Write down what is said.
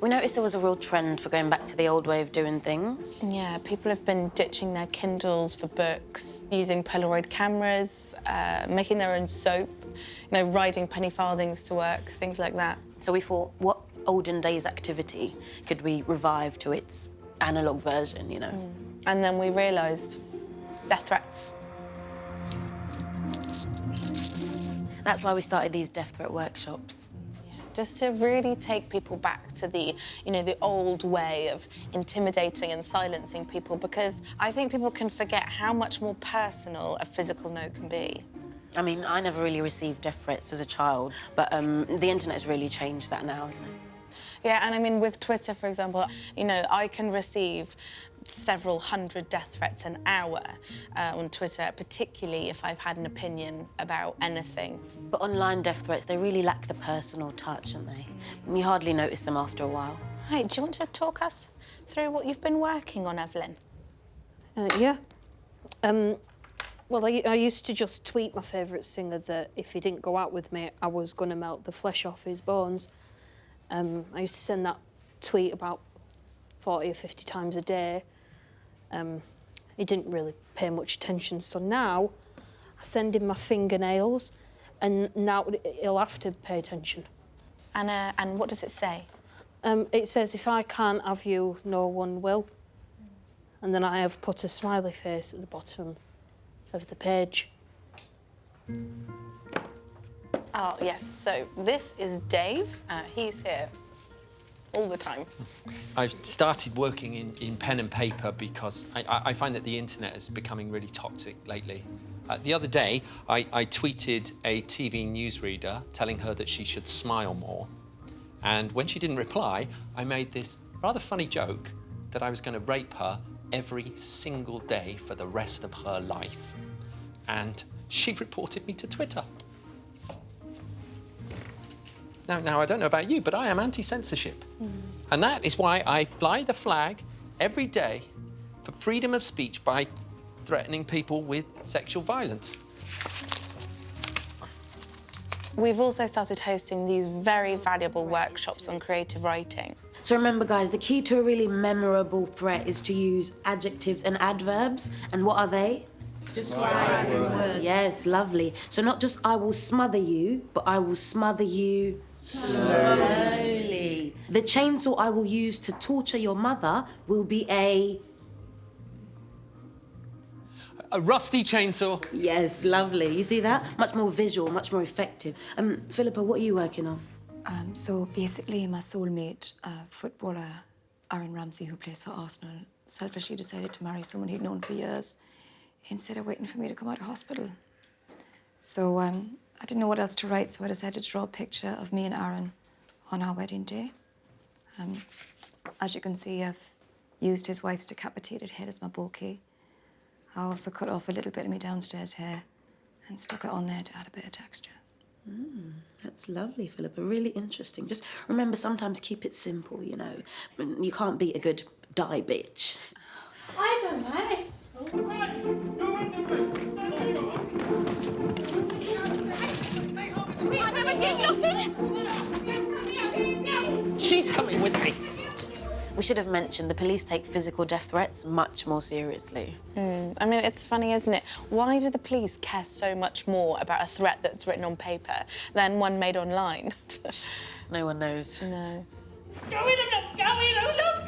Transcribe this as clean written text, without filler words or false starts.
We noticed there was a real trend for going back to the old way of doing things. Yeah, people have been ditching their Kindles for books, using Polaroid cameras, making their own soap, riding penny farthings to work, things like that. So we thought, what olden days activity could we revive to its analogue version, And then we realised death threats. That's why we started these death threat workshops. Just to really take people back to the old way of intimidating and silencing people, because I think people can forget how much more personal a physical no can be. I mean, I never really received death threats as a child, but the internet has really changed that now, hasn't it? Yeah, and I mean, with Twitter, for example, I can receive several hundred death threats an hour on Twitter, particularly if I've had an opinion about anything. But online death threats, they really lack the personal touch, don't they? You hardly notice them after a while. Hey, do you want to talk us through what you've been working on, Evelyn? Yeah. Well, I used to just tweet my favourite singer that if he didn't go out with me, I was going to melt the flesh off his bones. I used to send that tweet about 40 or 50 times a day. He didn't really pay much attention, so now I send him my fingernails, and now he'll have to pay attention. And what does it say? It says, if I can't have you, no one will. And then I have put a smiley face at the bottom of the page. Oh, yes, so this is Dave. He's here all the time. I've started working in pen and paper because I find that the internet is becoming really toxic lately. The other day, I tweeted a TV newsreader telling her that she should smile more. And when she didn't reply, I made this rather funny joke that I was going to rape her every single day for the rest of her life. And she reported me to Twitter. Now, I don't know about you, but I am anti-censorship. And that is why I fly the flag every day for freedom of speech by threatening people with sexual violence. We've also started hosting these very valuable workshops on creative writing. So remember, guys, the key to a really memorable threat is to use adjectives and adverbs. And what are they? Describe words. Yes, lovely. So not just I will smother you, but I will smother you slowly. The chainsaw I will use to torture your mother will be a rusty chainsaw. Yes, lovely. You see that? Much more visual, much more effective. Philippa, what are you working on? So basically, my soulmate, footballer Aaron Ramsey, who plays for Arsenal, selfishly decided to marry someone he'd known for years instead of waiting for me to come out of hospital. So I didn't know what else to write, so I decided to draw a picture of me and Aaron on our wedding day. As you can see, I've used his wife's decapitated head as my bouquet. I also cut off a little bit of my downstairs hair and stuck it on there to add a bit of texture. That's lovely, Philippa. Really interesting. Just remember, sometimes keep it simple, You can't be a good die bitch. I don't know. I never did nothing. She's coming with me. We should have mentioned the police take physical death threats much more seriously. I mean, it's funny, isn't it? Why do the police care so much more about a threat that's written on paper than one made online? No one knows. No. Go in, I'm not going, I'm not